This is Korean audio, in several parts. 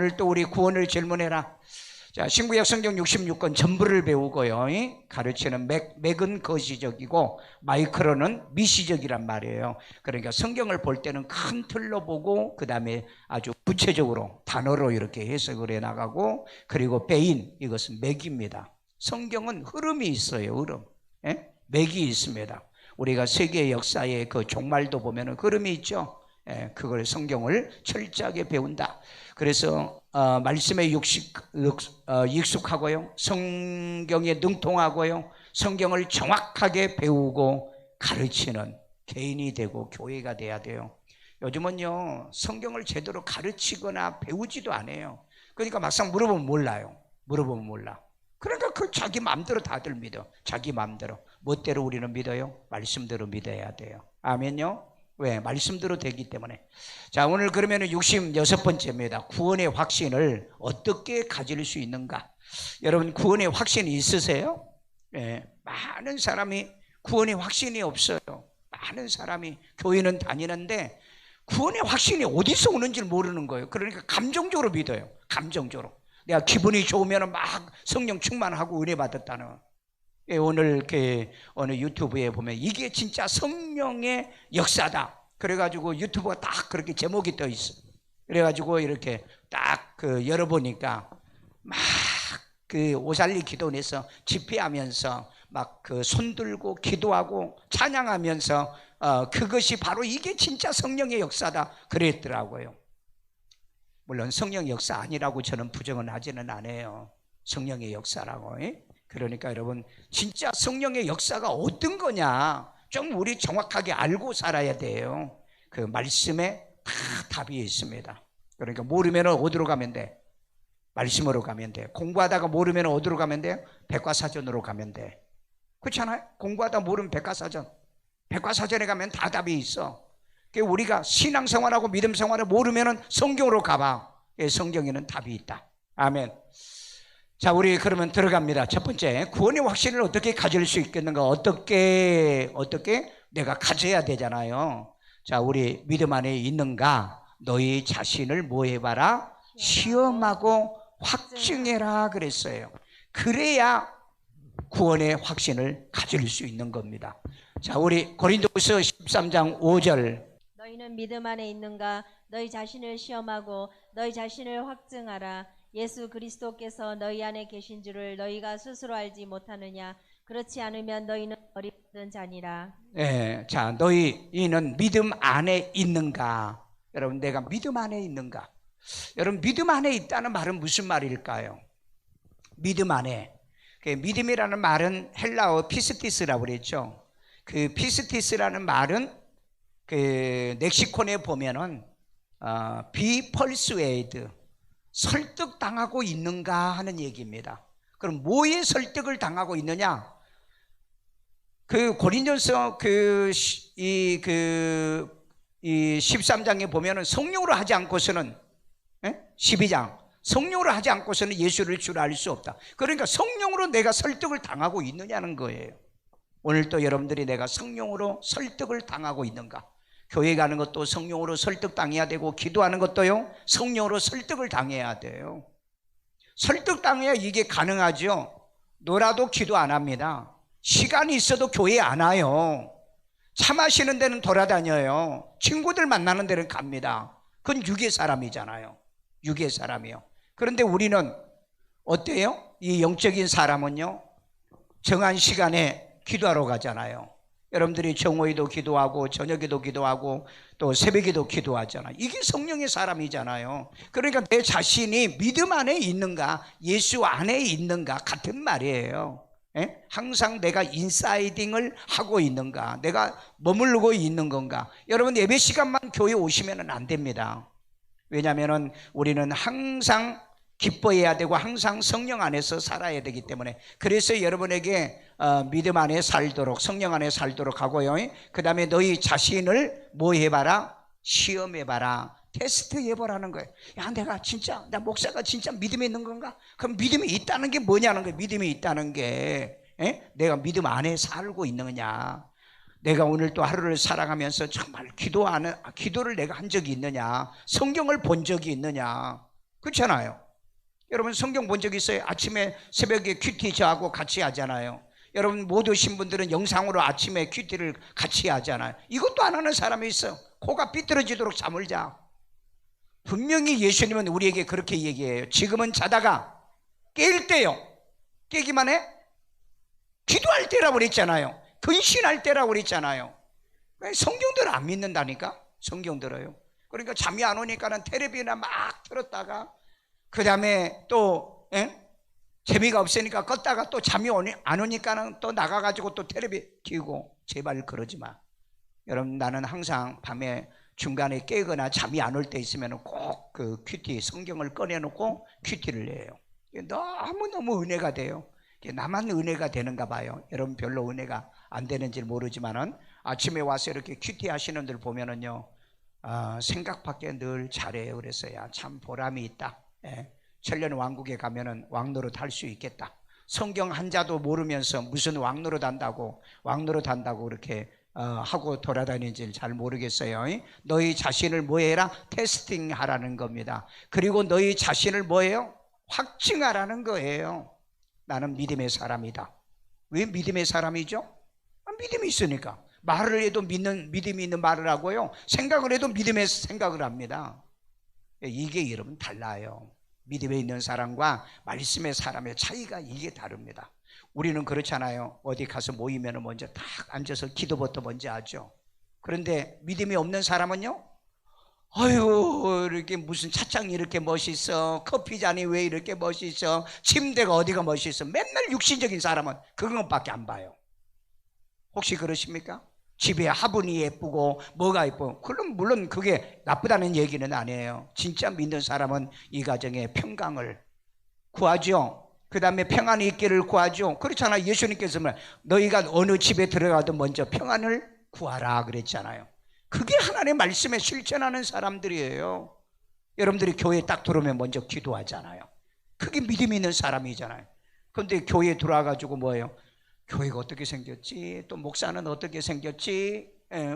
오늘 또 우리 구원을 질문해라. 자, 신구약 성경 66권 전부를 배우고요. 가르치는 맥은 거시적이고 마이크로는 미시적이란 말이에요. 그러니까 성경을 볼 때는 큰 틀로 보고 그 다음에 아주 구체적으로 단어로 이렇게 해석을 해 나가고, 그리고 베인, 이것은 맥입니다. 성경은 흐름이 있어요. 흐름. 맥이 있습니다. 우리가 세계 역사의 그 종말도 보면은 흐름이 있죠. 그걸 성경을 철저하게 배운다. 그래서 말씀에 익숙하고요, 성경에 능통하고요, 성경을 정확하게 배우고 가르치는 개인이 되고 교회가 돼야 돼요. 요즘은요, 성경을 제대로 가르치거나 배우지도 않아요. 그러니까 막상 물어보면 몰라요. 물어보면 몰라. 그러니까 그 자기 마음대로 다들 믿어. 자기 마음대로. 멋대로 우리는 믿어요? 말씀대로 믿어야 돼요. 아멘요? 왜? 말씀대로 되기 때문에. 자, 오늘 그러면 66번째입니다. 구원의 확신을 어떻게 가질 수 있는가? 여러분, 구원의 확신이 있으세요? 많은 사람이 구원의 확신이 없어요. 많은 사람이 교회는 다니는데 구원의 확신이 어디서 오는지 모르는 거예요. 그러니까 감정적으로 믿어요. 감정적으로. 내가 기분이 좋으면 막 성령 충만하고 은혜 받았다는. 오늘 어느 유튜브에 보면 이게 진짜 성령의 역사다. 그래가지고 유튜브가 딱 그렇게 제목이 떠 있어. 그래가지고 이렇게 딱 열어보니까 막 오살리 기도원에서 집회하면서 막 손 들고 기도하고 찬양하면서 그것이 바로 이게 진짜 성령의 역사다 그랬더라고요. 물론 성령 역사 아니라고 저는 부정은 하지는 않아요. 성령의 역사라고. 그러니까 여러분, 진짜 성령의 역사가 어떤 거냐 좀 우리 정확하게 알고 살아야 돼요. 그 말씀에 다 답이 있습니다. 그러니까 모르면 어디로 가면 돼? 말씀으로 가면 돼. 공부하다가 모르면 어디로 가면 돼? 백과사전으로 가면 돼. 그렇잖아요? 공부하다 모르면 백과사전. 백과사전에 가면 다 답이 있어. 우리가 신앙생활하고 믿음생활을 모르면 성경으로 가봐. 성경에는 답이 있다. 아멘. 자, 우리 그러면 들어갑니다. 첫 번째, 구원의 확신을 어떻게 가질 수 있겠는가? 어떻게 내가 가져야 되잖아요. 자, 우리 믿음 안에 있는가? 너희 자신을 뭐 해봐라? 시험하고 확증해라 그랬어요. 그래야 구원의 확신을 가질 수 있는 겁니다. 자, 우리 고린도후서 13장 5절. 너희는 믿음 안에 있는가? 너희 자신을 시험하고 너희 자신을 확증하라. 예수 그리스도께서 너희 안에 계신 줄을 너희가 스스로 알지 못하느냐? 그렇지 않으면 너희는 어리석은 자니라. 자, 너희는 믿음 안에 있는가? 여러분, 내가 믿음 안에 있는가? 여러분, 믿음 안에 있다는 말은 무슨 말일까요? 믿음 안에. 믿음이라는 말은 헬라어 피스티스라고 그랬죠. 그 피스티스라는 말은 렉시콘에 보면은 be persuaded, 설득당하고 있는가 하는 얘기입니다. 그럼 뭐에 설득을 당하고 있느냐? 고린도서 13장에 보면은 성령으로 하지 않고서는 12장 성령으로 하지 않고서는 예수를 주라 알 수 없다. 그러니까 성령으로 내가 설득을 당하고 있느냐는 거예요. 오늘 또 여러분들이 내가 성령으로 설득을 당하고 있는가? 교회 가는 것도 성령으로 설득당해야 되고, 기도하는 것도요 성령으로 설득을 당해야 돼요. 설득당해야 이게 가능하죠. 놀아도 기도 안 합니다. 시간이 있어도 교회 안 와요. 차 마시는 데는 돌아다녀요. 친구들 만나는 데는 갑니다. 그건 육의 사람이잖아요. 육의 사람이요. 그런데 우리는 어때요? 이 영적인 사람은요 정한 시간에 기도하러 가잖아요. 여러분들이 정오에도 기도하고 저녁에도 기도하고 또 새벽에도 기도하잖아요. 이게 성령의 사람이잖아요. 그러니까 내 자신이 믿음 안에 있는가, 예수 안에 있는가 같은 말이에요. 항상 내가 인사이딩을 하고 있는가, 내가 머무르고 있는 건가. 여러분, 예배 시간만 교회 오시면 안 됩니다. 왜냐하면 우리는 항상 기뻐해야 되고 항상 성령 안에서 살아야 되기 때문에. 그래서 여러분에게 믿음 안에 살도록, 성령 안에 살도록 하고요. 그 다음에 너희 자신을 뭐 해봐라? 시험해봐라. 테스트 해보라는 거예요. 야, 나 목사가 진짜 믿음이 있는 건가? 그럼 믿음이 있다는 게 뭐냐는 거예요. 믿음이 있다는 게 내가 믿음 안에 살고 있느냐, 내가 오늘 또 하루를 살아가면서 정말 기도를 내가 한 적이 있느냐, 성경을 본 적이 있느냐. 그렇잖아요. 여러분 성경 본 적 있어요? 아침에 새벽에 큐티 저하고 같이 하잖아요. 여러분 못 오신 분들은 영상으로 아침에 큐티를 같이 하잖아요. 이것도 안 하는 사람이 있어. 코가 삐뚤어지도록 잠을 자. 분명히 예수님은 우리에게 그렇게 얘기해요. 지금은 자다가 깰 때요. 깨기만 해? 기도할 때라고 그랬잖아요. 근신할 때라고 그랬잖아요. 성경들을 안 믿는다니까. 성경 들어요. 그러니까 잠이 안 오니까는 텔레비나 막 틀었다가 그 다음에 또 재미가 없으니까 껐다가 또 잠이 안 오니까는 또 나가가지고 또 텔레비 키우고. 제발 그러지 마. 여러분 나는 항상 밤에 중간에 깨거나 잠이 안 올 때 있으면 꼭 그 큐티 성경을 꺼내놓고 큐티를 해요. 너무너무 은혜가 돼요. 나만 은혜가 되는가 봐요. 여러분 별로 은혜가 안 되는지 모르지만은 아침에 와서 이렇게 큐티 하시는 분들 보면은요, 생각밖에 늘 잘해요. 그래서야 참 보람이 있다. 천년 왕국에 가면은 왕노릇 할 수 있겠다. 성경 한자도 모르면서 무슨 왕노릇 한다고 그렇게 하고 돌아다니는지 잘 모르겠어요. 너희 자신을 뭐해라? 테스팅 하라는 겁니다. 그리고 너희 자신을 뭐해요? 확증하라는 거예요. 나는 믿음의 사람이다. 왜 믿음의 사람이죠? 믿음이 있으니까. 말을 해도 믿음이 있는 말을 하고요, 생각을 해도 믿음의 생각을 합니다. 이게 여러분 달라요. 믿음에 있는 사람과 말씀의 사람의 차이가 이게 다릅니다. 우리는 그렇잖아요. 어디 가서 모이면 먼저 딱 앉아서 기도부터 먼저 하죠. 그런데 믿음이 없는 사람은요, 아유 이렇게 무슨 차창이 이렇게 멋있어, 커피잔이 왜 이렇게 멋있어, 침대가 어디가 멋있어, 맨날 육신적인 사람은 그것밖에 안 봐요. 혹시 그러십니까? 집에 화분이 예쁘고 뭐가 예쁘고, 그럼 물론 그게 나쁘다는 얘기는 아니에요. 진짜 믿는 사람은 이 가정에 평강을 구하죠. 그 다음에 평안이 있기를 구하죠. 그렇잖아요. 예수님께서 너희가 어느 집에 들어가도 먼저 평안을 구하라 그랬잖아요. 그게 하나님의 말씀에 실천하는 사람들이에요. 여러분들이 교회에 딱 들어오면 먼저 기도하잖아요. 그게 믿음 있는 사람이잖아요. 그런데 교회에 들어와가지고 뭐예요? 교회가 어떻게 생겼지? 또 목사는 어떻게 생겼지?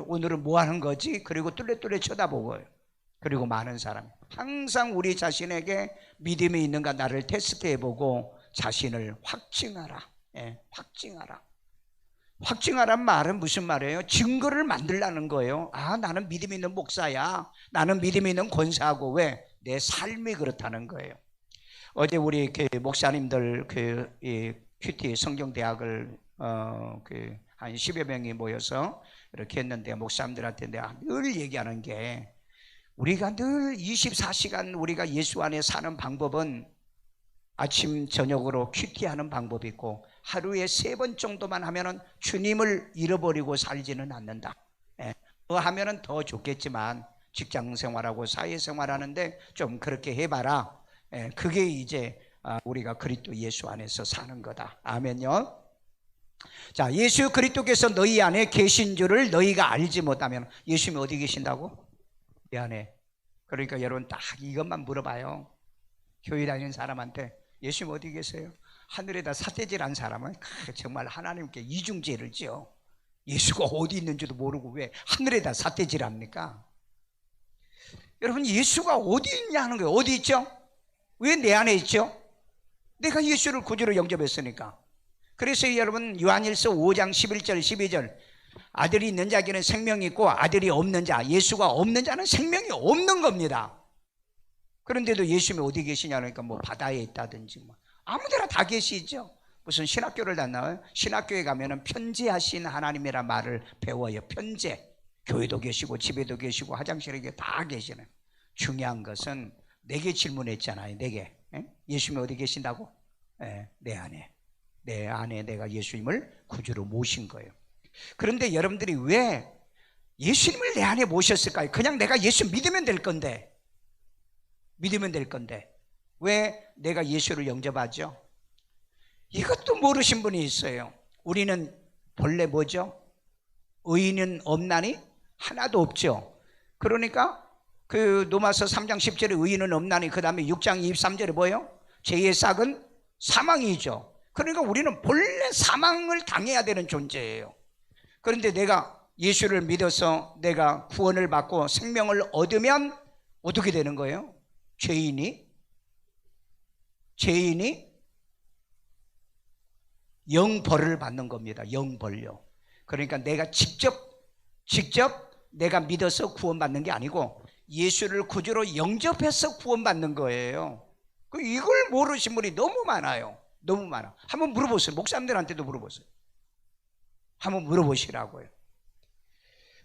오늘은 뭐 하는 거지? 그리고 뚫레뚫레 쳐다보고요. 그리고 많은 사람, 항상 우리 자신에게 믿음이 있는가 나를 테스트해보고 자신을 확증하라. 확증하라. 확증하란 말은 무슨 말이에요? 증거를 만들라는 거예요. 나는 믿음 있는 목사야. 나는 믿음 있는 권사하고. 왜? 내 삶이 그렇다는 거예요. 어제 우리 목사님들 큐티 성경대학을 한 10여 명이 모여서 이렇게 했는데, 목사님들한테 내가 늘 얘기하는 게, 우리가 늘 24시간 우리가 예수 안에 사는 방법은 아침 저녁으로 큐티하는 방법이 있고, 하루에 3번 정도만 하면은 주님을 잃어버리고 살지는 않는다. 더 하면은 더 좋겠지만 직장 생활하고 사회 생활하는데 좀 그렇게 해봐라. 그게 이제 우리가 그리스도 예수 안에서 사는 거다. 아멘요. 자, 예수 그리스도께서 너희 안에 계신 줄을 너희가 알지 못하면, 예수님이 어디 계신다고? 내 안에. 그러니까 여러분 딱 이것만 물어봐요. 교회 다니는 사람한테 예수님 어디 계세요? 하늘에다 삿대질한 사람은 정말 하나님께 이중죄를 지어. 예수가 어디 있는지도 모르고 왜 하늘에다 삿대질합니까? 여러분 예수가 어디 있냐는 거예요. 어디 있죠? 왜 내 안에 있죠? 내가 예수를 구주로 영접했으니까. 그래서 여러분 요한일서 5장 11절 12절, 아들이 있는 자에게는 생명이 있고 아들이 없는 자, 예수가 없는 자는 생명이 없는 겁니다. 그런데도 예수님이 어디 계시냐 그러니까 뭐 바다에 있다든지 뭐 아무데나 다 계시죠. 무슨 신학교를 다녀요? 신학교에 가면은 편재하신 하나님이란 말을 배워요. 편재. 교회도 계시고 집에도 계시고 화장실에 다 계시는. 중요한 것은 내게 질문했잖아요. 내게. 예수님이 어디 계신다고? 내 안에. 내 안에 내가 예수님을 구주로 모신 거예요. 그런데 여러분들이 왜 예수님을 내 안에 모셨을까요? 그냥 내가 예수 믿으면 될 건데. 믿으면 될 건데 왜 내가 예수를 영접하죠? 이것도 모르신 분이 있어요. 우리는 본래 뭐죠? 의인은 없나니 하나도 없죠. 그러니까 그 로마서 3장 10절에 의인은 없나니, 그 다음에 6장 23절에 뭐예요? 죄의 싹은 사망이죠. 그러니까 우리는 본래 사망을 당해야 되는 존재예요. 그런데 내가 예수를 믿어서 내가 구원을 받고 생명을 얻으면 어떻게 되는 거예요? 죄인이 죄인이 영벌을 받는 겁니다. 영벌요. 그러니까 내가 직접 내가 믿어서 구원받는 게 아니고 예수를 구주로 영접해서 구원받는 거예요. 이걸 모르신 분이 너무 많아요. 너무 많아. 한번 물어보세요. 목사님들한테도 물어보세요. 한번 물어보시라고요.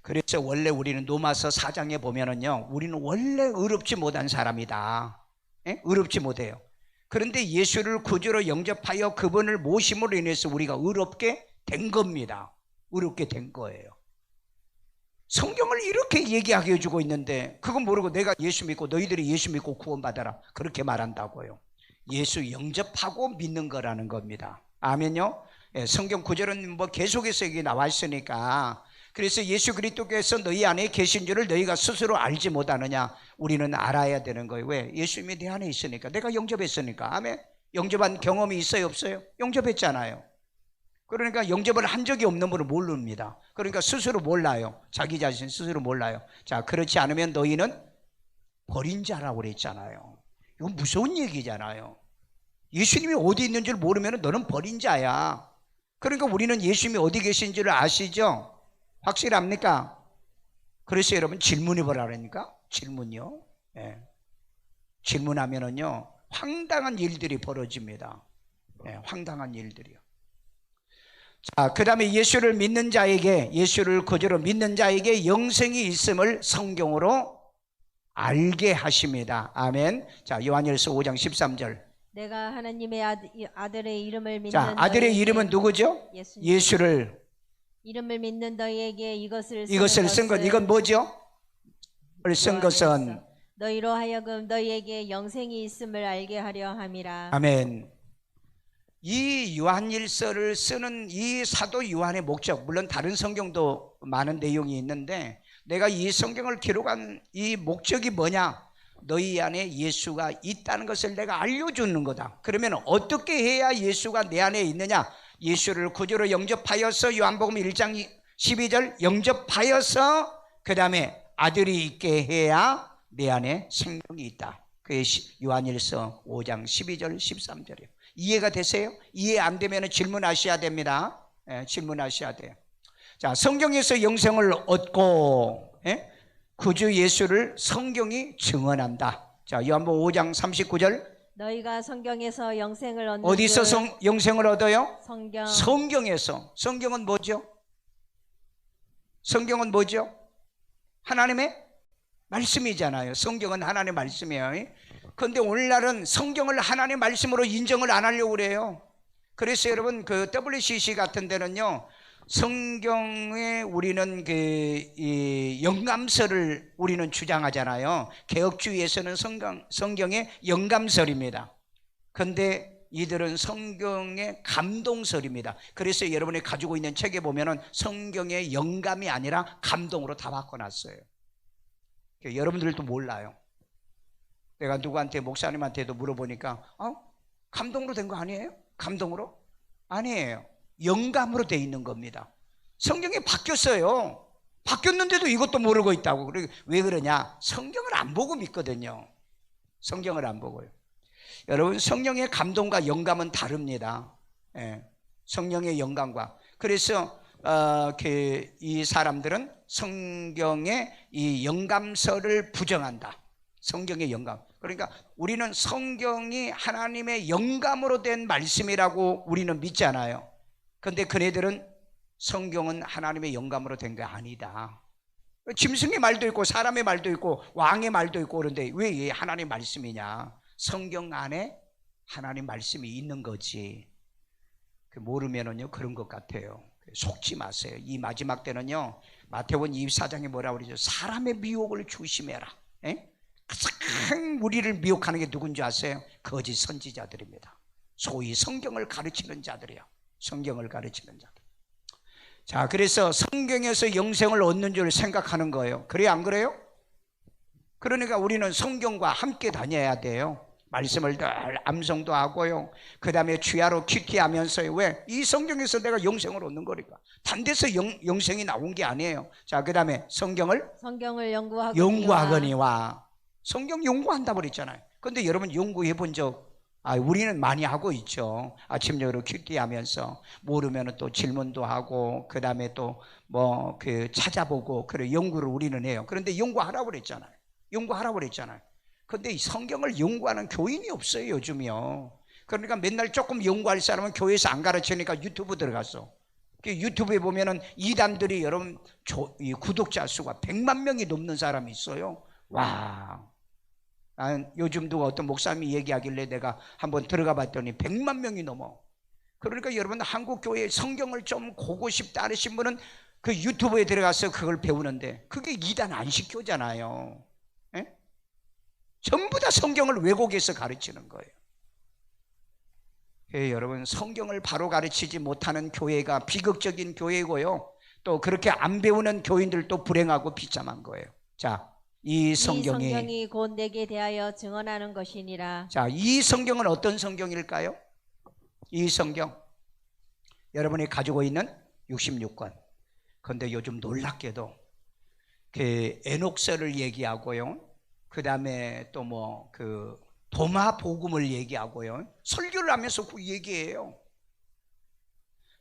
그래서 원래 우리는 로마서 4장에 보면은요, 우리는 원래 의롭지 못한 사람이다. 예? 의롭지 못해요. 그런데 예수를 구주로 영접하여 그분을 모심으로 인해서 우리가 의롭게 된 겁니다. 의롭게 된 거예요. 성경을 이렇게 얘기하게 해주고 있는데 그건 모르고 내가 예수 믿고 너희들이 예수 믿고 구원받아라 그렇게 말한다고요. 예수 영접하고 믿는 거라는 겁니다. 아멘요. 예, 성경 구절은 뭐 계속해서 여기 나와 있으니까. 그래서 예수 그리스도께서 너희 안에 계신 줄을 너희가 스스로 알지 못하느냐. 우리는 알아야 되는 거예요. 왜? 예수님이 내 안에 있으니까. 내가 영접했으니까. 아멘. 영접한 경험이 있어요 없어요? 영접했잖아요. 그러니까 영접을 한 적이 없는 분은 모릅니다. 그러니까 스스로 몰라요. 자기 자신 스스로 몰라요. 자, 그렇지 않으면 너희는 버린 자라고 그랬잖아요. 이건 무서운 얘기잖아요. 예수님이 어디 있는 줄 모르면 너는 버린 자야. 그러니까 우리는 예수님이 어디 계신지를 아시죠? 확실합니까? 그래서 여러분 질문해 보라니까. 질문요. 예. 질문하면은요 황당한 일들이 벌어집니다. 예, 황당한 일들이요. 자, 그 다음에 예수를 믿는 자에게, 예수를 구주로 믿는 자에게 영생이 있음을 성경으로 알게 하십니다. 아멘. 자, 요한일서 5장 13절. 내가 하나님의 아들의 이름을 믿는 자, 아들의 이름은 누구죠? 예수를 이름을 믿는 너희에게 이것을 쓴 것. 이건 뭐죠? 쓴 것은 너희로 하여금 너희에게 영생이 있음을 알게 하려 함이라. 아멘. 이 요한일서를 쓰는 이 사도 요한의 목적, 물론 다른 성경도 많은 내용이 있는데 내가 이 성경을 기록한 이 목적이 뭐냐? 너희 안에 예수가 있다는 것을 내가 알려주는 거다. 그러면 어떻게 해야 예수가 내 안에 있느냐? 예수를 구주로 영접하여서 요한복음 1장 12절 영접하여서 그 다음에 아들이 있게 해야 내 안에 생명이 있다. 그게 요한일서 5장 12절 13절이에요. 이해가 되세요? 이해 안 되면 질문하셔야 됩니다. 예, 질문하셔야 돼요. 자, 성경에서 영생을 얻고 구주 예수를 성경이 증언한다. 자, 요한복음 5장 39절. 너희가 성경에서 영생을 얻는 어디서 영생을 얻어요? 성경에서. 성경은 뭐죠? 성경은 뭐죠? 하나님의 말씀이잖아요. 성경은 하나님의 말씀이에요. 그런데 오늘날은 성경을 하나님의 말씀으로 인정을 안 하려고 그래요. 그래서 여러분 그 WCC 같은 데는요, 성경에 우리는 이 영감설을 우리는 주장하잖아요. 개혁주의에서는 성경의 영감설입니다. 그런데 이들은 성경의 감동설입니다. 그래서 여러분이 가지고 있는 책에 보면은 성경의 영감이 아니라 감동으로 다 바꿔놨어요. 여러분들도 몰라요. 내가 누구한테 목사님한테도 물어보니까 감동으로 된 거 아니에요? 감동으로? 아니에요. 영감으로 돼 있는 겁니다. 성경이 바뀌었어요. 바뀌었는데도 이것도 모르고 있다고. 왜 그러냐? 성경을 안 보고 믿거든요. 성경을 안 보고요. 여러분, 성령의 감동과 영감은 다릅니다. 예, 성령의 영감과. 그래서 이 사람들은 성경의 이 영감설을 부정한다. 성경의 영감. 그러니까 우리는 성경이 하나님의 영감으로 된 말씀이라고 우리는 믿잖아요. 그런데 그네들은 성경은 하나님의 영감으로 된 게 아니다. 짐승의 말도 있고 사람의 말도 있고 왕의 말도 있고 그런데 왜 이게 하나님 말씀이냐? 성경 안에 하나님 말씀이 있는 거지. 모르면은요 그런 것 같아요. 속지 마세요. 이 마지막 때는요, 마태복음 24장에 뭐라고 그러죠? 사람의 미혹을 조심해라. 가장 우리를 미혹하는 게 누군지 아세요? 거짓 선지자들입니다. 소위 성경을 가르치는 자들이요. 성경을 가르치는 자들. 자, 그래서 성경에서 영생을 얻는 줄 생각하는 거예요. 그래요, 안 그래요? 그러니까 우리는 성경과 함께 다녀야 돼요. 말씀을 늘 암송도 하고요. 그 다음에 주야로 큐티하면서요. 왜? 이 성경에서 내가 영생을 얻는 거니까. 단데서 영생이 나온 게 아니에요. 자, 그 다음에 성경을 연구하거니와. 성경 연구한다고 그랬잖아요. 그런데 여러분 연구해 본 적 우리는 많이 하고 있죠. 아침 저녁으로 큐티하면서 모르면 또 질문도 하고 그 다음에 또 뭐 그 찾아보고 그래 연구를 우리는 해요. 그런데 연구하라고 그랬잖아요. 그런데 이 성경을 연구하는 교인이 없어요 요즘이요. 그러니까 맨날 조금 연구할 사람은 교회에서 안 가르치니까 유튜브 들어갔어. 그 유튜브에 보면은 이단들이 여러분 이 구독자 수가 100만 명이 넘는 사람이 있어요. 와. 요즘도 어떤 목사님이 얘기하길래 내가 한번 들어가 봤더니 100만 명이 넘어. 그러니까 여러분 한국 교회 성경을 좀 보고 싶다 하신 분은 그 유튜브에 들어가서 그걸 배우는데 그게 이단 안 시켜잖아요. 예? 전부 다 성경을 왜곡해서 가르치는 거예요. 여러분 성경을 바로 가르치지 못하는 교회가 비극적인 교회고요. 또 그렇게 안 배우는 교인들도 불행하고 비참한 거예요. 자, 이 성경이 곧 내게 대하여 증언하는 것이니라. 자, 이 성경은 어떤 성경일까요? 이 성경 여러분이 가지고 있는 66권. 그런데 요즘 놀랍게도 그 에녹서를 얘기하고요. 그 다음에 또 뭐 그 도마 복음을 얘기하고요. 설교를 하면서 그 얘기해요.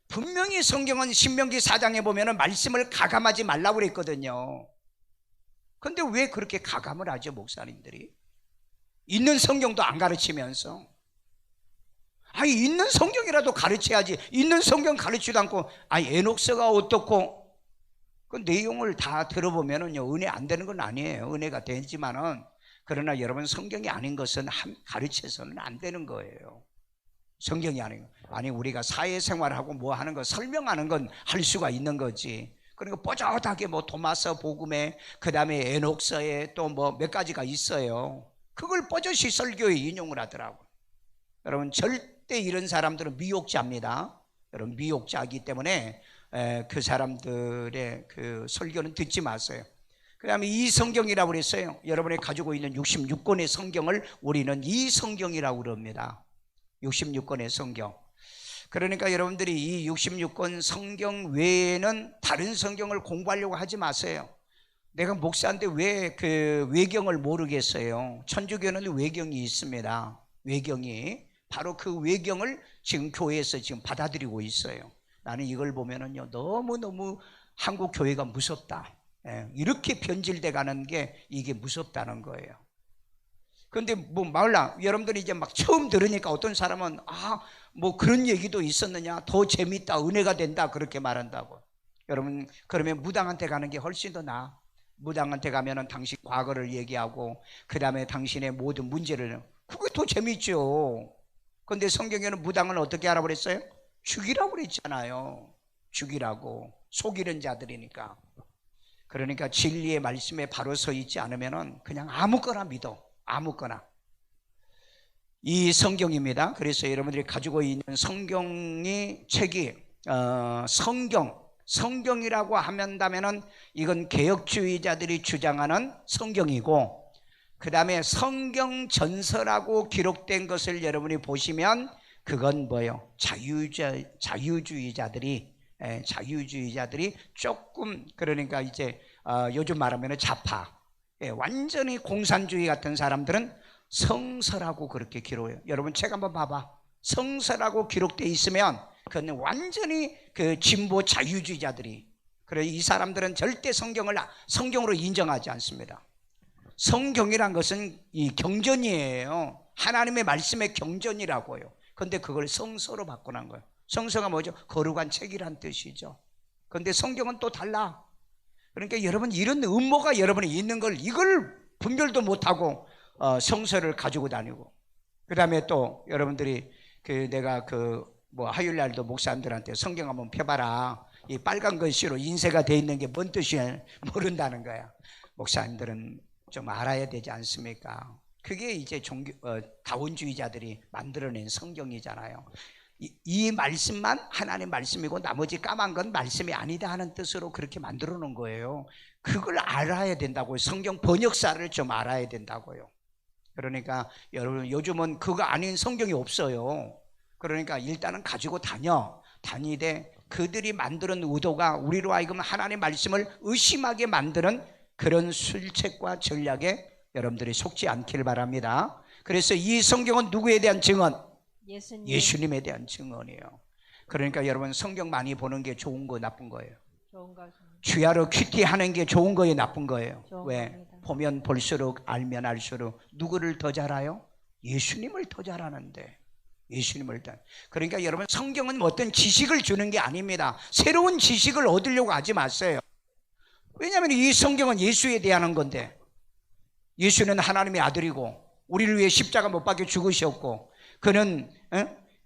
분명히 성경은 신명기 4장에 보면은 말씀을 가감하지 말라고 그랬거든요. 근데 왜 그렇게 가감을 하죠, 목사님들이? 있는 성경도 안 가르치면서. 있는 성경이라도 가르쳐야지. 있는 성경 가르치지도 않고, 에녹서가 어떻고, 그 내용을 다 들어보면은요, 은혜 안 되는 건 아니에요. 은혜가 되지만은, 그러나 여러분 성경이 아닌 것은 가르쳐서는 안 되는 거예요. 성경이 아닌 거. 우리가 사회생활하고 뭐 하는 거 설명하는 건 할 수가 있는 거지. 그러니까 뽀젓하게 뭐 도마서 복음에 그 다음에 에녹서에 또 뭐 몇 가지가 있어요. 그걸 뽀젓이 설교에 인용을 하더라고요. 여러분 절대 이런 사람들은 미혹자입니다. 여러분 미혹자이기 때문에 그 사람들의 그 설교는 듣지 마세요. 그 다음에 이 성경이라고 그랬어요. 여러분이 가지고 있는 66권의 성경을 우리는 이 성경이라고 그럽니다. 66권의 성경. 그러니까 여러분들이 이 66권 성경 외에는 다른 성경을 공부하려고 하지 마세요. 내가 목사인데 왜 그 외경을 모르겠어요? 천주교는 외경이 있습니다. 외경이. 바로 그 외경을 지금 교회에서 지금 받아들이고 있어요. 나는 이걸 보면은요, 너무너무 한국 교회가 무섭다. 이렇게 변질돼 가는 게 이게 무섭다는 거예요. 그런데 뭐 말라 여러분들이 이제 막 처음 들으니까 어떤 사람은 뭐 그런 얘기도 있었느냐, 더 재밌다, 은혜가 된다 그렇게 말한다고. 여러분 그러면 무당한테 가는 게 훨씬 더 나아. 무당한테 가면은 당신 과거를 얘기하고 그 다음에 당신의 모든 문제를, 그게 더 재밌죠. 그런데 성경에는 무당은 어떻게 하라고 그랬어요? 죽이라고 그랬잖아요. 죽이라고. 속이는 자들이니까. 그러니까 진리의 말씀에 바로 서 있지 않으면은 그냥 아무거나 믿어. 아무거나. 이 성경입니다. 그래서 여러분들이 가지고 있는 책이 성경이라고 한다면은 이건 개혁주의자들이 주장하는 성경이고, 그 다음에 성경 전서라고 기록된 것을 여러분이 보시면 그건 뭐예요? 자유주의자들이 조금, 그러니까 이제 요즘 말하면 좌파, 완전히 공산주의 같은 사람들은 성서라고 그렇게 기록해요. 여러분 책 한번 봐봐. 성서라고 기록되어 있으면 그건 완전히 그 진보 자유주의자들이. 그래, 이 사람들은 절대 성경으로 인정하지 않습니다. 성경이란 것은 이 경전이에요. 하나님의 말씀의 경전이라고요. 그런데 그걸 성서로 바꿔놓은 거예요. 성서가 뭐죠? 거룩한 책이란 뜻이죠. 그런데 성경은 또 달라. 그러니까 여러분 이런 음모가 여러분이 있는 걸 이걸 분별도 못하고 성서를 가지고 다니고, 그 다음에 또 여러분들이 내가 뭐 화요일날도 목사님들한테 성경 한번 펴봐라. 이 빨간 글씨로 인쇄가 돼 있는 게 뭔 뜻이야 모른다는 거야. 목사님들은 좀 알아야 되지 않습니까? 그게 이제 다원주의자들이 만들어낸 성경이잖아요. 이 말씀만 하나님 말씀이고 나머지 까만 건 말씀이 아니다 하는 뜻으로 그렇게 만들어 놓은 거예요. 그걸 알아야 된다고요. 성경 번역사를 좀 알아야 된다고요. 그러니까 여러분 요즘은 그거 아닌 성경이 없어요. 그러니까 일단은 가지고 다니되 그들이 만드는 의도가 우리로 하여금 하나님 말씀을 의심하게 만드는 그런 술책과 전략에 여러분들이 속지 않길 바랍니다. 그래서 이 성경은 누구에 대한 증언? 예수님. 예수님에 대한 증언이에요. 그러니까 여러분 성경 많이 보는 게 좋은 거 나쁜 거예요? 좋은 것. 주야로 큐티하는 게 좋은 거예요, 나쁜 거예요? 좋은 왜? 겁니다. 보면 볼수록 알면 알수록 누구를 더 잘 알아요? 예수님을 더 잘 아는데. 예수님을 더. 그러니까 여러분 성경은 어떤 지식을 주는 게 아닙니다. 새로운 지식을 얻으려고 하지 마세요. 왜냐하면 이 성경은 예수에 대한 건데, 예수는 하나님의 아들이고 우리를 위해 십자가 못 박혀 죽으셨고 그는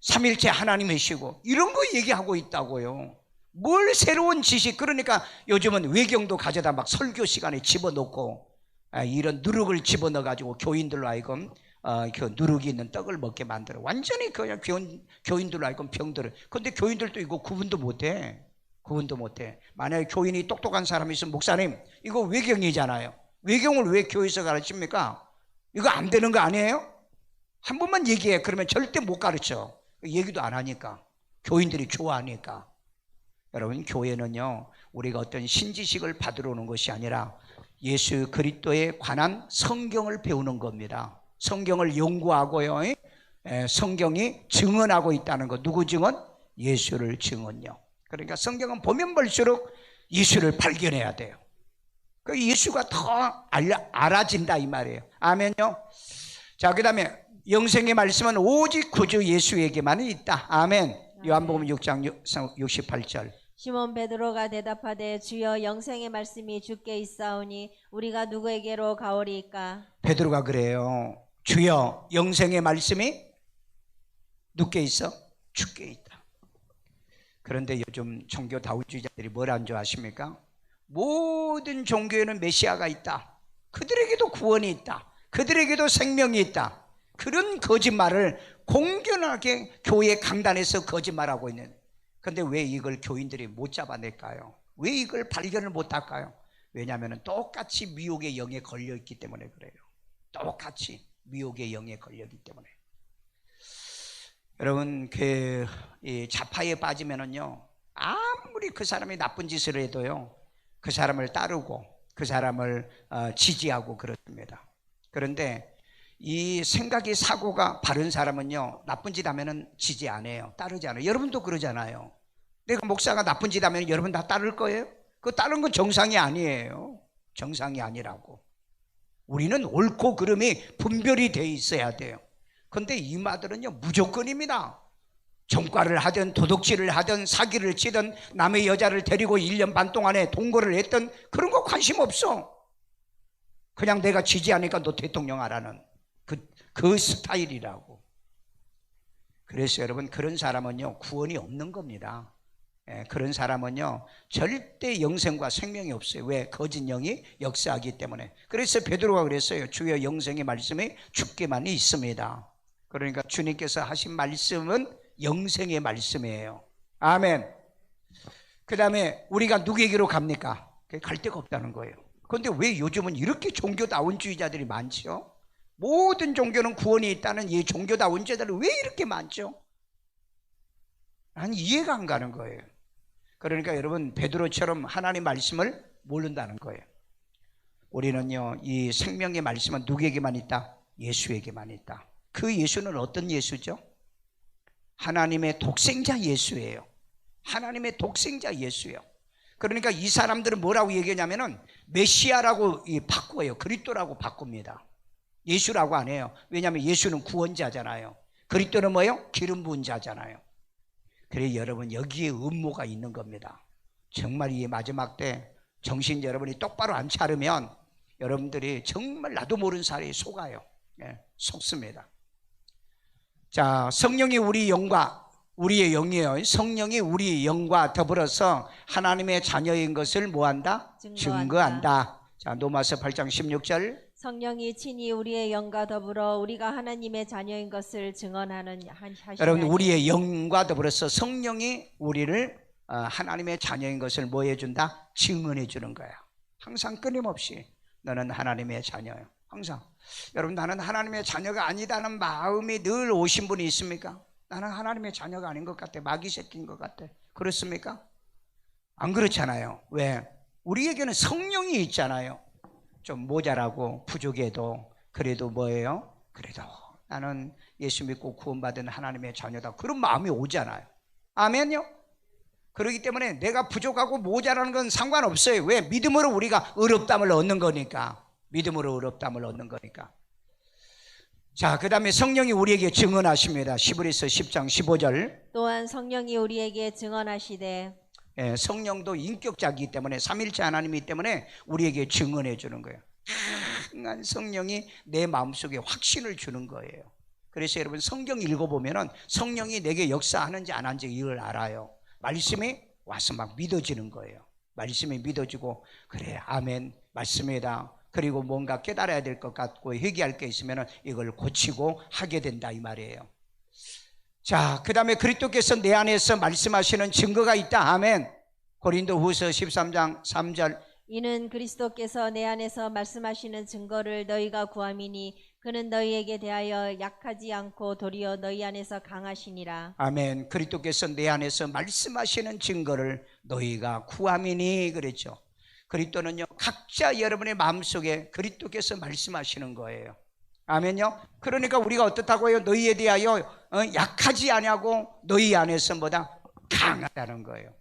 삼일체 하나님이시고 이런 거 얘기하고 있다고요. 뭘 새로운 지식. 그러니까 요즘은 외경도 가져다 막 설교 시간에 집어넣고 이런 누룩을 집어넣어 가지고 교인들로 하여금 그 누룩이 있는 떡을 먹게 만들어. 완전히 그냥 교인들로 하여금 병들어. 근데 교인들도 이거 구분도 못해. 만약에 교인이 똑똑한 사람이 있으면 목사님 이거 외경이잖아요. 외경을 왜 교회에서 가르칩니까? 이거 안 되는 거 아니에요? 한 번만 얘기해. 그러면 절대 못 가르쳐. 얘기도 안 하니까. 교인들이 좋아하니까. 여러분 교회는요 우리가 어떤 신지식을 받으러 오는 것이 아니라 예수 그리스도에 관한 성경을 배우는 겁니다. 성경을 연구하고요, 성경이 증언하고 있다는 것. 누구 증언? 예수를 증언요. 그러니까 성경은 보면 볼수록 예수를 발견해야 돼요. 그 예수가 더 알아진다 이 말이에요. 아멘요. 자, 그 다음에 영생의 말씀은 오직 구주 예수에게만 있다. 아멘. 요한복음 6장 68절. 시몬 베드로가 대답하되 주여 영생의 말씀이 주께 있사오니 우리가 누구에게로 가오리이까? 베드로가 그래요. 주여 영생의 말씀이 누구께 있어? 주께 있다. 그런데 요즘 종교 다우주의자들이 뭘 안 좋아하십니까? 모든 종교에는 메시아가 있다. 그들에게도 구원이 있다. 그들에게도 생명이 있다. 그런 거짓말을 공견하게 교회 강단에서 거짓말하고 있는. 근데 왜 이걸 교인들이 못 잡아낼까요? 왜 이걸 발견을 못할까요? 왜냐하면 똑같이 미혹의 영에 걸려있기 때문에 그래요. 똑같이 미혹의 영에 걸려있기 때문에. 여러분 이 자파에 빠지면은요 아무리 그 사람이 나쁜 짓을 해도요 그 사람을 따르고 그 사람을 지지하고 그렇습니다. 그런데 이 생각이 사고가 바른 사람은요 나쁜 짓 하면은 지지 안 해요. 따르지 않아요. 여러분도 그러잖아요. 내가 목사가 나쁜 짓 하면 여러분 다 따를 거예요? 그거 따르는 건 정상이 아니에요. 정상이 아니라고. 우리는 옳고 그름이 분별이 돼 있어야 돼요. 근데 이마들은요 무조건입니다. 전과를 하든 도둑질을 하든 사기를 치든 남의 여자를 데리고 1년 반 동안에 동거를 했든 그런 거 관심 없어. 그냥 내가 지지하니까 너 대통령 하라는 그 스타일이라고. 그래서 여러분 그런 사람은요 구원이 없는 겁니다. 그런 사람은요 절대 영생과 생명이 없어요. 왜? 거짓 영이 역사하기 때문에. 그래서 베드로가 그랬어요. 주여 영생의 말씀이 주께만 있습니다. 그러니까 주님께서 하신 말씀은 영생의 말씀이에요. 아멘. 그 다음에 우리가 누구에게로 갑니까? 갈 데가 없다는 거예요. 그런데 왜 요즘은 이렇게 종교다운주의자들이 많죠? 모든 종교는 구원이 있다는 이 종교다운주의자들이 왜 이렇게 많죠? 난 이해가 안 가는 거예요. 그러니까 여러분 베드로처럼 하나님 말씀을 모른다는 거예요. 우리는요 이 생명의 말씀은 누구에게만 있다? 예수에게만 있다. 그 예수는 어떤 예수죠? 하나님의 독생자 예수예요. 하나님의 독생자 예수예요. 그러니까 이 사람들은 뭐라고 얘기하냐면은 메시아라고 바꿔요. 그리스도라고 바꿉니다. 예수라고 안 해요. 왜냐하면 예수는 구원자잖아요. 그리스도는 뭐예요? 기름 부은 자잖아요. 그래 여러분 여기에 음모가 있는 겁니다. 정말 이 마지막 때 정신 여러분이 똑바로 안 차리면 여러분들이 정말 나도 모르는 사이에 속아요. 속습니다. 자, 성령이 우리 영과 우리의 영이에요. 성령이 우리 영과 더불어서 하나님의 자녀인 것을 뭐한다? 증거한다. 자, 로마서 8장 16절. 성령이 친히 우리의 영과 더불어 우리가 하나님의 자녀인 것을 증언하는 하시나니. 여러분 우리의 영과 더불어서 성령이 우리를 하나님의 자녀인 것을 뭐 해준다? 증언해 주는 거야. 항상 끊임없이 너는 하나님의 자녀예요. 항상. 여러분 나는 하나님의 자녀가 아니다는 마음이 늘 오신 분이 있습니까? 나는 하나님의 자녀가 아닌 것 같아. 마귀 새끼인 것 같아. 그렇습니까? 안 그렇잖아요. 왜? 우리에게는 성령이 있잖아요. 좀 모자라고 부족해도 그래도 뭐예요? 그래도 나는 예수 믿고 구원받은 하나님의 자녀다. 그런 마음이 오잖아요. 아멘요? 그렇기 때문에 내가 부족하고 모자라는 건 상관없어요. 왜? 믿음으로 우리가 의롭다함을 얻는 거니까. 믿음으로 의롭다함을 얻는 거니까. 자, 그 다음에 성령이 우리에게 증언하십니다. 히브리서 10장 15절. 또한 성령이 우리에게 증언하시되. 성령도 인격자이기 때문에 삼일체 하나님이기 때문에 우리에게 증언해 주는 거예요. 강한 성령이 내 마음속에 확신을 주는 거예요. 그래서 여러분 성경 읽어보면 성령이 내게 역사하는지 안 하는지 이걸 알아요. 말씀이 와서 막 믿어지는 거예요. 말씀이 믿어지고 그래 아멘 말씀이다. 그리고 뭔가 깨달아야 될 것 같고 회개할 게 있으면 이걸 고치고 하게 된다 이 말이에요. 자, 그 다음에 그리스도께서 내 안에서 말씀하시는 증거가 있다. 아멘. 고린도후서 13장 3절. 이는 그리스도께서 내 안에서 말씀하시는 증거를 너희가 구함이니 그는 너희에게 대하여 약하지 않고 도리어 너희 안에서 강하시니라. 아멘. 그리스도께서 내 안에서 말씀하시는 증거를 너희가 구함이니 그랬죠. 그리스도는요 각자 여러분의 마음속에 그리스도께서 말씀하시는 거예요. 아멘요. 그러니까 우리가 어떻다고요? 너희에 대하여 약하지 아니하고 너희 안에서 뭐다? 강하다는 거예요.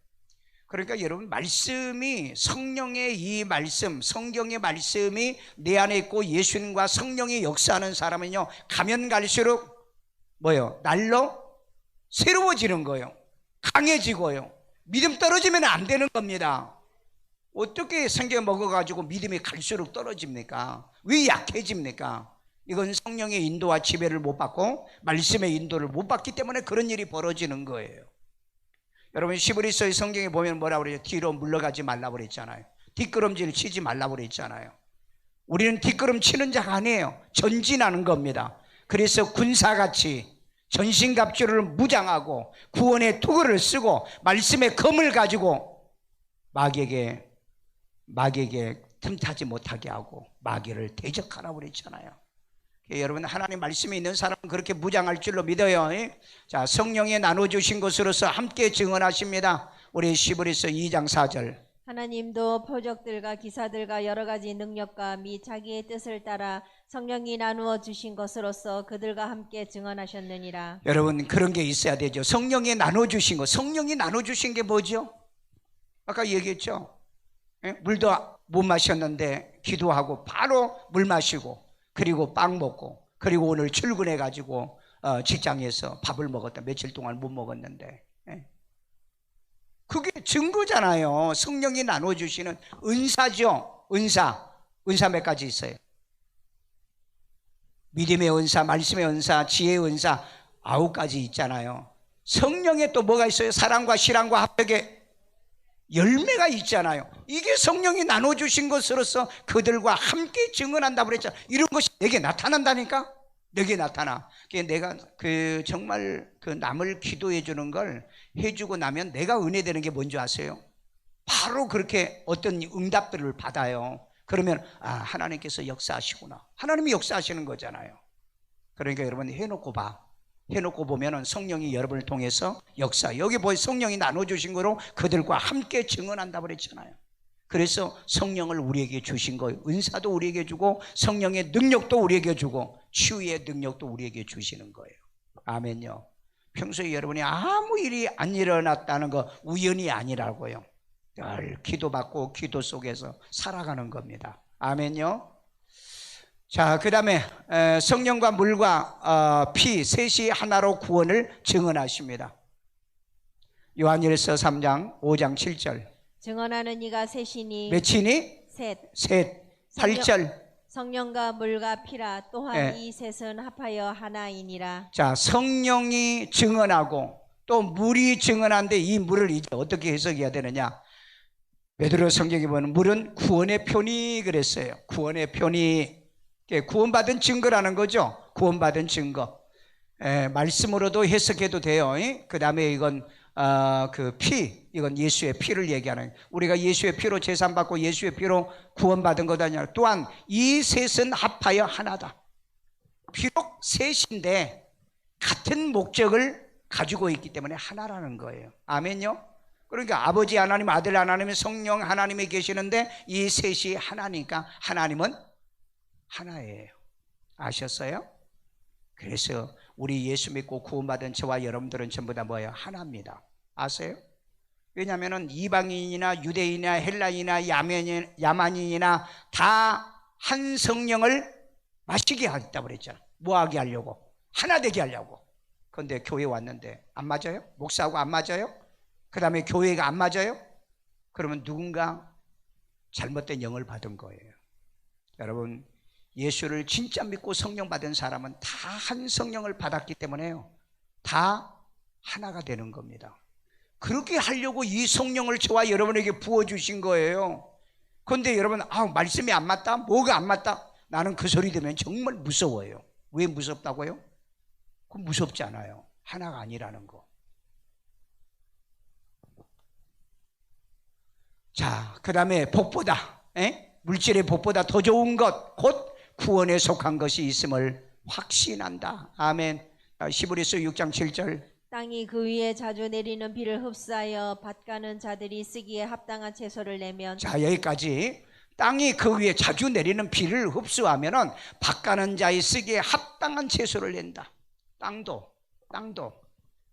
그러니까 여러분 말씀이 성령의 이 말씀 성경의 말씀이 내 안에 있고 예수님과 성령이 역사하는 사람은요 가면 갈수록 뭐요? 날로 새로워지는 거예요. 강해지고요. 믿음 떨어지면 안 되는 겁니다. 어떻게 성경 먹어가지고 믿음이 갈수록 떨어집니까? 왜 약해집니까? 이건 성령의 인도와 지배를 못 받고 말씀의 인도를 못 받기 때문에 그런 일이 벌어지는 거예요. 여러분 히브리서의 성경에 보면 뭐라고 그래요? 뒤로 물러가지 말라고 그랬잖아요. 뒷걸음질 치지 말라고 그랬잖아요. 우리는 뒷걸음 치는 자가 아니에요. 전진하는 겁니다. 그래서 군사같이 전신갑주를 무장하고 구원의 투구를 쓰고 말씀의 검을 가지고 마귀에게 틈타지 못하게 하고 마귀를 대적하라고 그랬잖아요. 여러분 하나님 말씀이 있는 사람은 그렇게 무장할 줄로 믿어요. 자, 성령에 나눠주신 것으로서 함께 증언하십니다. 우리 히브리서 2장 4절. 하나님도 표적들과 기사들과 여러 가지 능력과 및 자기의 뜻을 따라 성령이 나누어 주신 것으로서 그들과 함께 증언하셨느니라. 여러분 그런 게 있어야 되죠. 성령이 나눠주신 것. 성령이 나눠주신 게 뭐죠? 아까 얘기했죠. 물도 못 마셨는데 기도하고 바로 물 마시고 그리고 빵 먹고 그리고 오늘 출근해 가지고 직장에서 밥을 먹었다. 며칠 동안 못 먹었는데 그게 증거잖아요. 성령이 나눠주시는 은사죠. 은사 몇 가지 있어요. 믿음의 은사, 말씀의 은사, 지혜의 은사 9가지 있잖아요. 성령에 또 뭐가 있어요? 사랑과 실랑과 합력의 열매가 있잖아요. 이게 성령이 나눠주신 것으로서 그들과 함께 증언한다고 그랬잖아요. 이런 것이 내게 나타난다니까. 내게 나타나. 내가 정말 남을 기도해 주는 걸 해주고 나면 내가 은혜 되는 게 뭔지 아세요? 바로 그렇게 어떤 응답들을 받아요. 그러면 하나님께서 역사하시구나. 하나님이 역사하시는 거잖아요. 그러니까 여러분 해놓고 봐. 해놓고 보면은 성령이 여러분을 통해서 역사. 여기 보여 성령이 나눠주신 거로 그들과 함께 증언한다고 그랬잖아요. 그래서 성령을 우리에게 주신 거예요. 은사도 우리에게 주고 성령의 능력도 우리에게 주고 치유의 능력도 우리에게 주시는 거예요. 아멘요. 평소에 여러분이 아무 일이 안 일어났다는 거 우연이 아니라고요. 늘 기도받고 기도 속에서 살아가는 겁니다. 아멘요. 자, 그 다음에 성령과 물과 피 셋이 하나로 구원을 증언하십니다. 요한일서 3장 5장 7절. 증언하는 이가 셋이니 몇이니? 셋. 8절. 성령과 물과 피라. 또한 이 셋은 합하여 하나이니라. 자, 성령이 증언하고 또 물이 증언하는데 이 물을 이제 어떻게 해석해야 되느냐? 베드로 성경에 보면 물은 구원의 표니 그랬어요. 구원의 표니. 구원받은 증거라는 거죠. 구원받은 증거. 말씀으로도 해석해도 돼요. 그 다음에 이건 이건 예수의 피를 얘기하는, 우리가 예수의 피로 제산받고 예수의 피로 구원받은 거다. 또한 이 셋은 합하여 하나다. 비록 셋인데 같은 목적을 가지고 있기 때문에 하나라는 거예요. 아멘요. 그러니까 아버지 하나님, 아들 하나님, 성령 하나님이 계시는데 이 셋이 하나니까 하나님은 하나예요. 아셨어요? 그래서 우리 예수 믿고 구원받은 저와 여러분들은 전부 다 뭐예요? 하나입니다. 아세요? 왜냐하면 이방인이나 유대인이나 헬라인이나 야만인이나 다 한 성령을 마시게 하겠다고 그랬잖아. 뭐 하게 하려고? 하나 되게 하려고. 그런데 교회 왔는데 안 맞아요? 목사하고 안 맞아요? 그 다음에 교회가 안 맞아요? 그러면 누군가 잘못된 영을 받은 거예요. 여러분, 예수를 진짜 믿고 성령 받은 사람은 다 한 성령을 받았기 때문에요, 다 하나가 되는 겁니다. 그렇게 하려고 이 성령을 저와 여러분에게 부어주신 거예요. 그런데 여러분, 말씀이 안 맞다? 뭐가 안 맞다? 나는 그 소리 들으면 정말 무서워요. 왜 무섭다고요? 그건 무섭지 않아요. 하나가 아니라는 거. 자, 그 다음에 복보다, 물질의 복보다 더 좋은 것, 곧 구원에 속한 것이 있음을 확신한다. 아멘. 히브리서 6장 7절. 땅이 그 위에 자주 내리는 비를 흡수하여 밭가는 자들이 쓰기에 합당한 채소를 내면. 자, 여기까지. 땅이 그 위에 자주 내리는 비를 흡수하면은 밭가는 자의 쓰기에 합당한 채소를 낸다. 땅도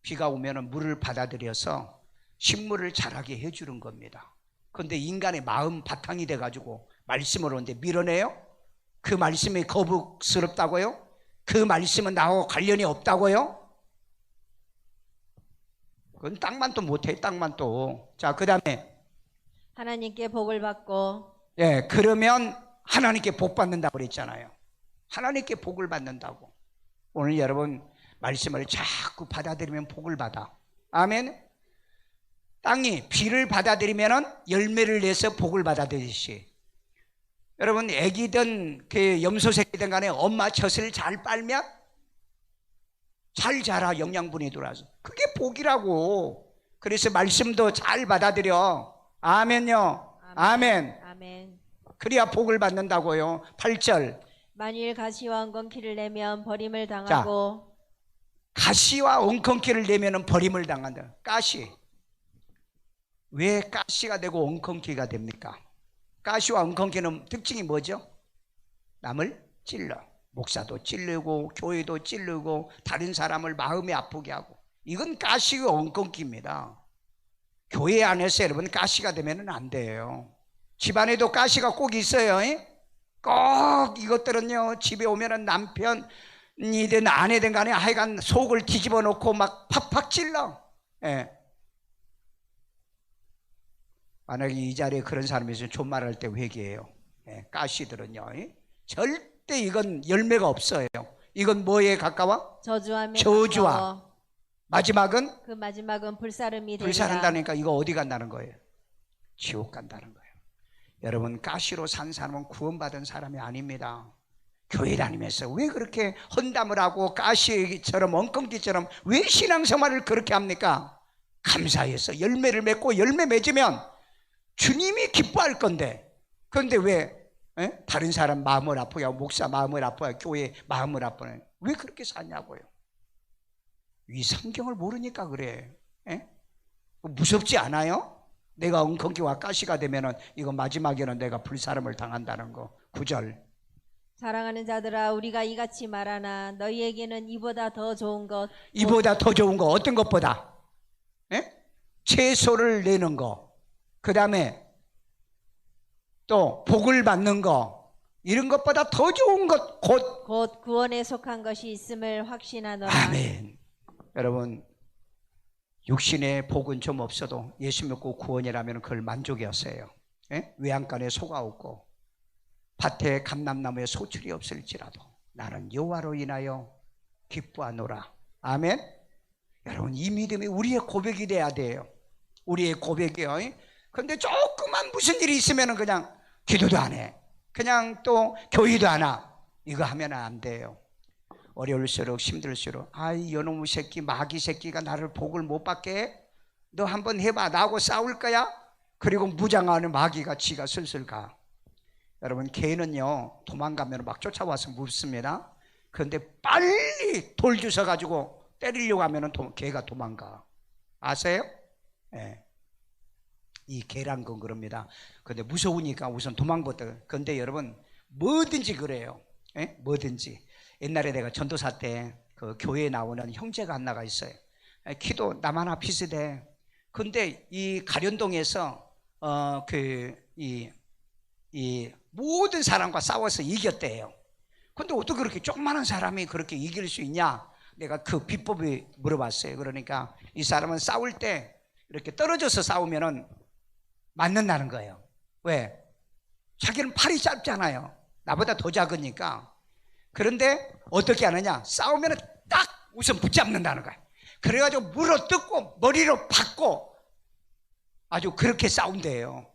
비가 오면은 물을 받아들여서 식물을 자라게 해주는 겁니다. 그런데 인간의 마음 바탕이 돼가지고 말씀을 오는데 밀어내요? 그 말씀이 거북스럽다고요? 그 말씀은 나하고 관련이 없다고요? 그건 땅만 또 못해. 땅만 또. 자, 그 다음에 하나님께 복을 받고. 그러면 하나님께 복 받는다고 그랬잖아요. 하나님께 복을 받는다고. 오늘 여러분 말씀을 자꾸 받아들이면 복을 받아. 아멘. 땅이 비를 받아들이면 열매를 내서 복을 받아들이시. 여러분, 애기든 그 염소 새끼든 간에 엄마 젖을 잘 빨면 잘 자라. 영양분이 들어와서. 그게 복이라고. 그래서 말씀도 잘 받아들여. 아멘요. 아멘. 아멘. 그래야 복을 받는다고요. 8절. 만일 가시와 엉겅퀴를 내면 버림을 당하고. 자, 가시와 엉겅퀴를 내면 버림을 당한다. 가시. 왜 가시가 되고 엉겅퀴가 됩니까? 가시와 엉겅퀴는 특징이 뭐죠? 남을 찔러. 목사도 찔르고 교회도 찔르고 다른 사람을 마음이 아프게 하고. 이건 가시와 엉겅퀴입니다. 교회 안에서 여러분 가시가 되면 안 돼요. 집안에도 가시가 꼭 있어요. 꼭 이것들은요, 집에 오면은 남편이든 아내든 간에 하여간 속을 뒤집어 놓고 막 팍팍 찔러. 만약에 이 자리에 그런 사람이 있으면 존말할 때 회개해요. 가시들은요, 절대 이건 열매가 없어요. 이건 뭐에 가까워? 저주와. 마지막은? 그 마지막은 불사름이 되리라. 불사른다니까 이거 어디 간다는 거예요? 지옥 간다는 거예요. 여러분, 가시로 산 사람은 구원받은 사람이 아닙니다. 교회 다니면서 왜 그렇게 헌담을 하고 가시처럼 엉겅퀴처럼 왜 신앙생활을 그렇게 합니까? 감사해서 열매를 맺고 열매 맺으면 주님이 기뻐할 건데, 그런데 왜 다른 사람 마음을 아프게 하고 목사 마음을 아프게 하고 교회 마음을 아프게 하고 왜 그렇게 사냐고요. 이 성경을 모르니까 그래. 무섭지 않아요? 내가 엉겅퀴와 가시가 되면은 이거 마지막에는 내가 불사름을 당한다는 거. 9절. 사랑하는 자들아, 우리가 이같이 말하나 너희에게는 이보다 더 좋은 것. 이보다 더 좋은 거. 어떤 것보다? 채소를 내는 거. 그 다음에 또 복을 받는 거. 이런 것보다 더 좋은 것, 곧 구원에 속한 것이 있음을 확신하노라. 아멘. 여러분, 육신의 복은 좀 없어도 예수 믿고 구원이라면 그걸 만족이었어요. 외양간에 소가 없고 밭에 감람나무에 소출이 없을지라도 나는 여호와로 인하여 기뻐하노라. 아멘. 여러분, 이 믿음이 우리의 고백이 돼야 돼요. 우리의 고백이요. 그런데 조그만 무슨 일이 있으면 그냥 기도도 안 해. 그냥 또 교회도 안 와. 이거 하면 안 돼요. 어려울수록 힘들수록 이놈의 새끼, 마귀 새끼가 나를 복을 못 받게 해? 너 한번 해봐. 나하고 싸울 거야? 그리고 무장하는 마귀가 지가 슬슬 가. 여러분, 개는요 도망가면 막 쫓아와서 묻습니다. 그런데 빨리 돌 주워가지고 때리려고 하면 개가 도망가. 아세요? 이 개란 건 그럽니다. 그런데 무서우니까 우선 도망버려. 그런데 여러분, 뭐든지 그래요. 뭐든지 옛날에 내가 전도사 때 그 교회에 나오는 형제가 하나가 있어요. 키도 나만 하나 비슷해. 근데 이 가련동에서 이 모든 사람과 싸워서 이겼대요. 근데 어떻게 그렇게 조그마한 사람이 그렇게 이길 수 있냐? 내가 그 비법을 물어봤어요. 그러니까 이 사람은 싸울 때 이렇게 떨어져서 싸우면은 맞는다는 거예요. 왜? 자기는 팔이 짧잖아요. 나보다 더 작으니까. 그런데 어떻게 하느냐? 싸우면 딱 우선 붙잡는다는 거예요. 그래가지고 물어뜯고 머리로 박고 아주 그렇게 싸운대요.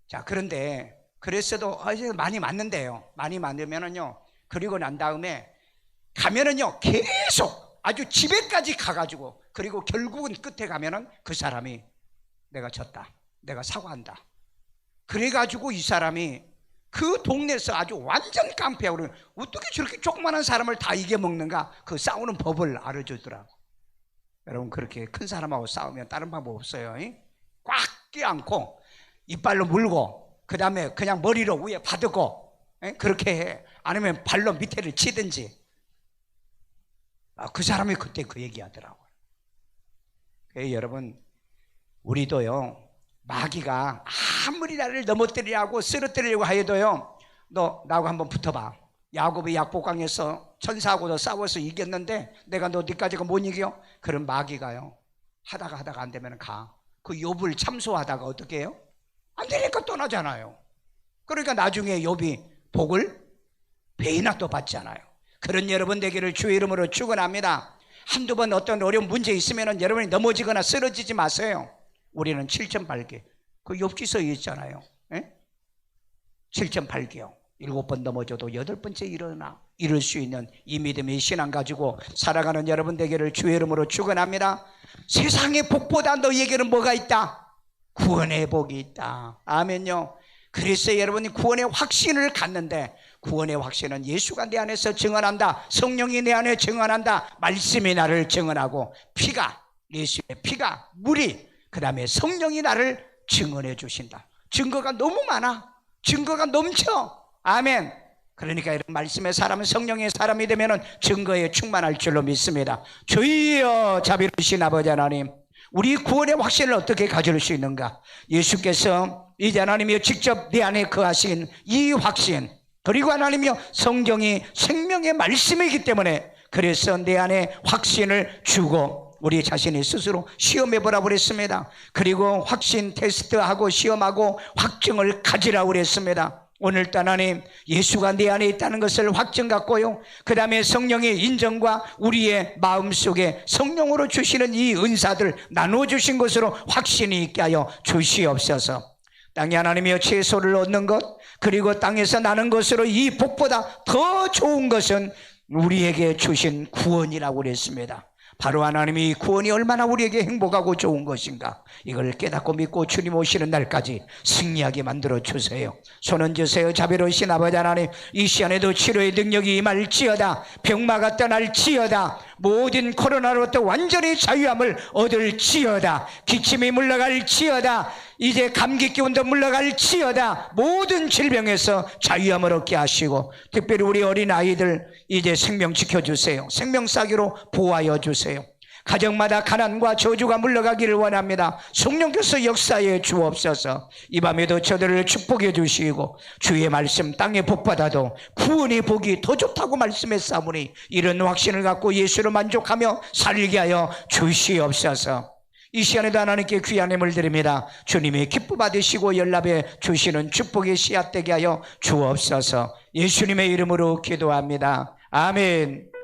자, 그런데 그랬어도 많이 맞는데요. 많이 맞으면은요. 그리고 난 다음에 가면은요. 계속 아주 집에까지 가가지고 그리고 결국은 끝에 가면은 그 사람이 내가 졌다. 내가 사과한다. 그래가지고 이 사람이 그 동네에서 아주 완전 깡패야. 어떻게 저렇게 조그마한 사람을 다 이겨먹는가? 그 싸우는 법을 알려주더라고. 여러분 그렇게 큰 사람하고 싸우면 다른 방법 없어요. 꽉 껴안고 이빨로 물고 그 다음에 그냥 머리로 위에 받고 그렇게 해. 아니면 발로 밑에를 치든지. 그 사람이 그때 그 얘기하더라고요. 여러분 우리도요 마귀가 아무리 나를 넘어뜨리려고 쓰러뜨리려고 하여도요 너 나하고 한번 붙어봐. 야곱이 약복강에서 천사하고도 싸워서 이겼는데 내가 너 니까지가 못 이겨? 그럼 마귀가요 하다가 안 되면 가. 그 욥을 참소하다가 어떻게 해요? 안 되니까 떠나잖아요. 그러니까 나중에 욥이 복을 배이나 또 받잖아요. 그런 여러분 되기를 주의 이름으로 축원합니다. 한두 번 어떤 어려운 문제 있으면 여러분이 넘어지거나 쓰러지지 마세요. 우리는 7.8개 그 욥기서에 있잖아요. 7.8개요 7번 넘어져도 8번째 일어나 이룰 수 있는 이 믿음의 신앙 가지고 살아가는 여러분 되기를 주의 이름으로 축원합니다. 세상의 복보다 너희에게는 뭐가 있다? 구원의 복이 있다. 아멘요. 그래서 여러분이 구원의 확신을 갖는데 구원의 확신은 예수가 내 안에서 증언한다. 성령이 내 안에 증언한다. 말씀이 나를 증언하고 피가 예수의 피가 물이 그 다음에 성령이 나를 증언해 주신다. 증거가 너무 많아. 증거가 넘쳐. 아멘. 그러니까 이런 말씀의 사람은 성령의 사람이 되면 증거에 충만할 줄로 믿습니다. 주여 자비로우신 아버지 하나님, 우리 구원의 확신을 어떻게 가질 수 있는가? 예수께서 이제 하나님이여 직접 내 안에 거하신 이 확신, 그리고 하나님이여 성경이 생명의 말씀이기 때문에 그래서 내 안에 확신을 주고 우리 자신이 스스로 시험해 보라고 그랬습니다. 그리고 확신 테스트하고 시험하고 확증을 가지라고 그랬습니다. 오늘도 하나님 예수가 내 안에 있다는 것을 확증 갖고요, 그 다음에 성령의 인정과 우리의 마음속에 성령으로 주시는 이 은사들 나눠주신 것으로 확신이 있게 하여 주시옵소서. 땅에 하나님이여 채소를 얻는 것, 그리고 땅에서 나는 것으로 이 복보다 더 좋은 것은 우리에게 주신 구원이라고 그랬습니다. 바로 하나님이 구원이 얼마나 우리에게 행복하고 좋은 것인가, 이걸 깨닫고 믿고 주님 오시는 날까지 승리하게 만들어 주세요. 손은 주세요. 자비로우신 아버지 하나님, 이 시간에도 치료의 능력이 임할지어다. 병마가 떠날지어다. 모든 코로나로부터 완전히 자유함을 얻을지어다. 기침이 물러갈지어다. 이제 감기 기운도 물러갈지어다. 모든 질병에서 자유함을 얻게 하시고, 특별히 우리 어린아이들 이제 생명 지켜주세요. 생명 싸기로 보호하여 주세요. 가정마다 가난과 저주가 물러가기를 원합니다. 성령께서 역사에 주옵소서. 이 밤에도 저들을 축복해 주시고 주의 말씀 땅에 복받아도 구원의 복이 더 좋다고 말씀했사오니 이런 확신을 갖고 예수로 만족하며 살게 하여 주시옵소서. 이 시간에도 하나님께 귀한 힘을 드립니다. 주님이 기뻐 받으시고 연락해 주시는 축복의 씨앗 되게 하여 주옵소서. 예수님의 이름으로 기도합니다. 아멘.